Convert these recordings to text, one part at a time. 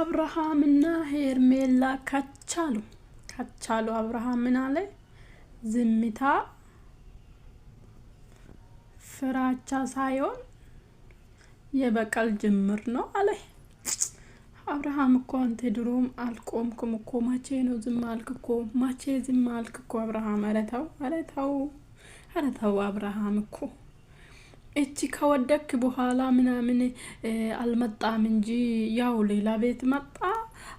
አብርሃምና ሄርሜላ ከቻሉ አብርሃም ምን አለ? ዝምታ ፍራቻ ሳይሆን የበቀል ጅምር ነው አለ። አብርሃም እኮ አንተ ድሮም አልቆምኩም እኮ መቼ ነው ዝም አልክ እኮ መቼ ዝም አልክ እኮ አብርሃም ኧረ ተው አብርሃም እኮ እቺ ከወደክ በኋላ ምናምን አልመጣም እንጂ ያው ሌላ ቤት መጣ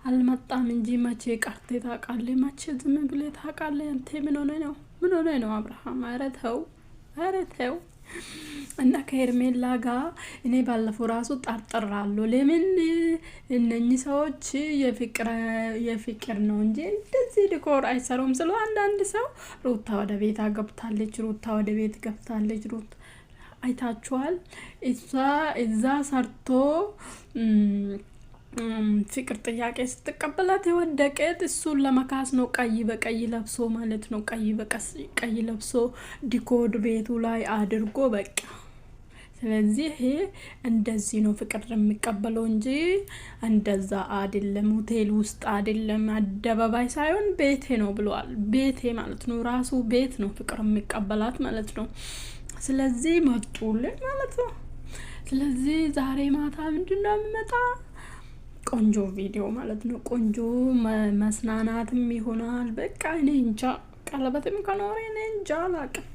አልመጣም እንጂ መቼ ቀርቴ ታውቃለህ? መቼ ዝም ብለህ ታውቃለህ? አንተ ምን ሆነ ነው አብርሃም? ኧረ ተው እና ከሄርሜላ ጋር እኔ ባለፈው ራሱ ጠርጥራለሁ። ለምን እነኚህ ሰዎች የፍቅር ነው እንጂ እንደዚህ ዲኮር አይሰሩም ስለ አንዳንድ ሰው ሩታ ወደ ቤት ገብታለች ሩታ አይታችኋል። እዛ ሰርቶ ፍቅር ጥያቄ ስትቀበላት የወደቀት እሱን ለመካስ ነው። ቀይ በቀይ ለብሶ ማለት ነው። ቀይ ለብሶ ዲኮድ ቤቱ ላይ አድርጎ በቃ። ስለዚህ ይሄ እንደዚህ ነው ፍቅር የሚቀበለው እንጂ እንደዛ አይደለም። ሆቴል ውስጥ አይደለም፣ አደባባይ ሳይሆን ቤቴ ነው ብለዋል። ቤቴ ማለት ነው፣ ራሱ ቤት ነው ፍቅር የሚቀበላት ማለት ነው። ስለዚህ መጡልን ማለት ነው። ስለዚህ ዛሬ ማታ ምንድነው የሚመጣ? ቆንጆ ቪዲዮ ማለት ነው። ቆንጆ መስናናትም ይሆናል። በቃ እኔ እንጃ፣ ቀለበትም ከኖረ እኔ እንጃ አላቅም።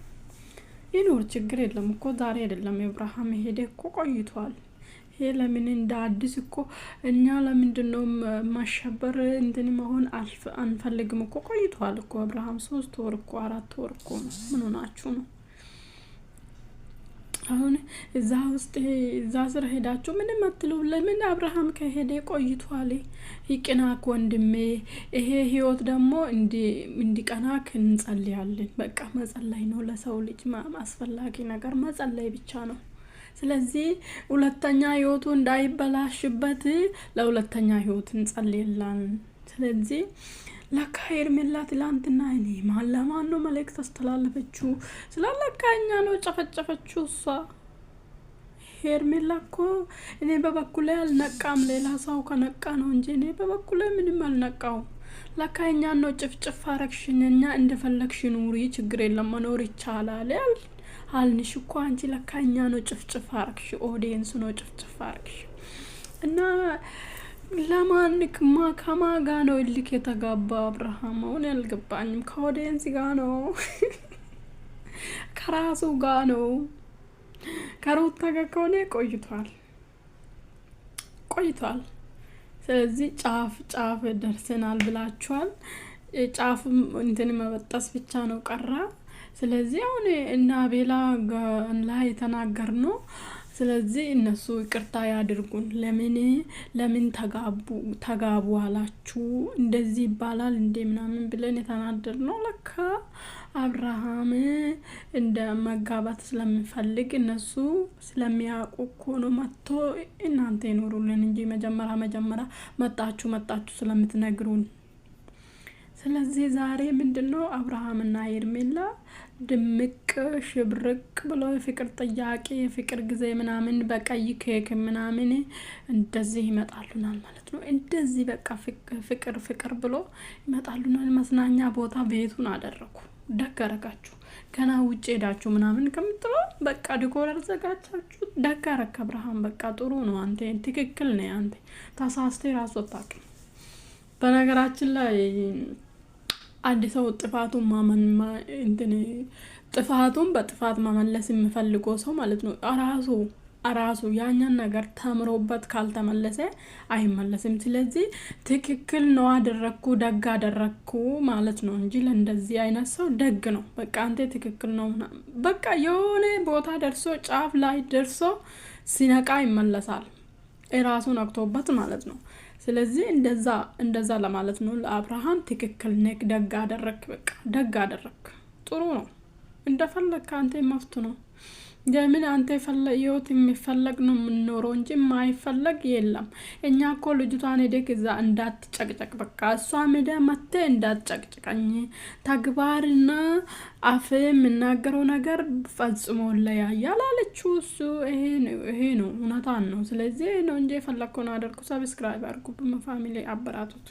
ይኖር ችግር የለም እኮ ዛሬ አይደለም አብርሃም ሄደ እኮ ቆይቷል። ይሄ ለምን እንደ አዲስ እኮ እኛ ለምንድነው ማሸበር እንትን መሆን አንፈልግም እኮ ቆይቷል እኮ አብርሃም 3 ወር እኮ 4 ወር እኮ ነው። ምን ሆናችሁ ነው? አሁን እዛ ስር ሄዳችሁ ምንም አትሉ። ለምን አብርሃም ከሄደ ቆይቷል። ይቅናክ ወንድሜ። ይሄ ህይወት ደግሞ እንዲቀናክ እንጸልያለን። በቃ መጸለይ ነው ለሰው ልጅ አስፈላጊ ነገር መጸለይ ብቻ ነው። ስለዚህ ሁለተኛ ህይወቱ እንዳይበላሽበት ለሁለተኛ ህይወት እንጸልያለን። ስለዚህ ለካ ሄርሜላ ትላንትና እኔ ማን ነው መልእክት አስተላለፈችው? ስላለካኛ ነው ጨፈጨፈችው እሷ ሄርሜላ እኮ። እኔ በበኩሌ አልነቃም። ሌላ ሰው ከነቃ ነው እንጂ እኔ በበኩሌ ምንም አልነቃውም። ለካኛ ነው ጭፍጭፍ አረግሽኛ፣ እንደፈለግሽ ኑሪ፣ ችግር የለም መኖር ይቻላል አልንሽ እኮ። አንቺ ለካኛ ነው ጭፍጭፍ አረግሽ፣ ኦዲየንስ ነው ጭፍጭፍ አረግሽ። እና ለማንክማ ከማጋ ነው እልክ የተጋባ አብርሃም? አሁን ያልገባኝም ከኦዲየንስ ጋር ነው ከራሱ ጋር ነው። ከሩታ ጋር ከሆነ ቆይቷል። ስለዚህ ጫፍ ደርሰናል ብላችኋል። ጫፍ እንትን መበጠስ ብቻ ነው ቀራ። ስለዚህ አሁን እና ቤላ ላይ የተናገር ነው። ስለዚህ እነሱ ይቅርታ ያድርጉን። ለምን ተጋቡ አላችሁ? እንደዚህ ይባላል እንደ ምናምን ብለን የተናደር ነው። ለካ አብርሃም እንደ መጋባት ስለሚፈልግ እነሱ ስለሚያውቁ እኮ ነው መጥቶ እናንተ ይኖሩልን እንጂ መጀመሪያ መጣችሁ ስለምትነግሩን። ስለዚህ ዛሬ ምንድነው አብርሃምና ሄርሜላ ድምቅ ሽብርቅ ብሎ የፍቅር ጥያቄ የፍቅር ጊዜ ምናምን በቀይ ኬክ ምናምን እንደዚህ ይመጣሉናል ማለት ነው። እንደዚህ በቃ ፍቅር ብሎ ይመጣሉናል። መዝናኛ ቦታ ቤቱን አደረኩ። ደግ አረጋችሁ። ገና ውጭ ሄዳችሁ ምናምን ከምትሉ በቃ ዲኮር አዘጋጃችሁ። ደግ አረክ አብርሃም። በቃ ጥሩ ነው። አንተ ትክክል ነህ። አንተ ተሳስተ ራስ ወጣክ። በነገራችን ላይ አንድ ሰው ጥፋቱን በጥፋት መመለስ የሚፈልገው ሰው ማለት ነው አራሱ ያኛን ነገር ተምሮበት ካልተመለሰ አይመለስም። ስለዚህ ትክክል ነው ደግ አደረኩ ማለት ነው እንጂ ለእንደዚህ አይነት ሰው ደግ ነው። በቃ አንተ ትክክል ነው። በቃ የሆነ ቦታ ደርሶ ጫፍ ላይ ደርሶ ሲነቃ ይመለሳል። ራሱን አክቶበት ማለት ነው። ስለዚህ እንደዛ ለማለት ነው። ለአብርሃም ትክክል ነክ፣ ደግ አደረክ። በቃ ደግ አደረክ። ጥሩ ነው። እንደፈለክ አንተ መፍቱ ነው። ለምን አንተ ህይወት የሚፈለግ ነው የምንኖረው እንጂ የማይፈለግ የለም። እኛ እኮ ልጅቷን ሄደክ እዛ እንዳትጨቅጨቅ፣ በቃ እሷ ሜዳ መተ እንዳትጨቅጭቀኝ፣ ተግባርና አፍ የምናገረው ነገር ፈጽሞ ለያያል አለችው። እሱ ይሄ ነው እውነታን ነው። ስለዚህ ነው እንጂ የፈለግከውን አደርኩ። ሰብስክራይብ አድርጉ። በፋሚሊ አበራቱት።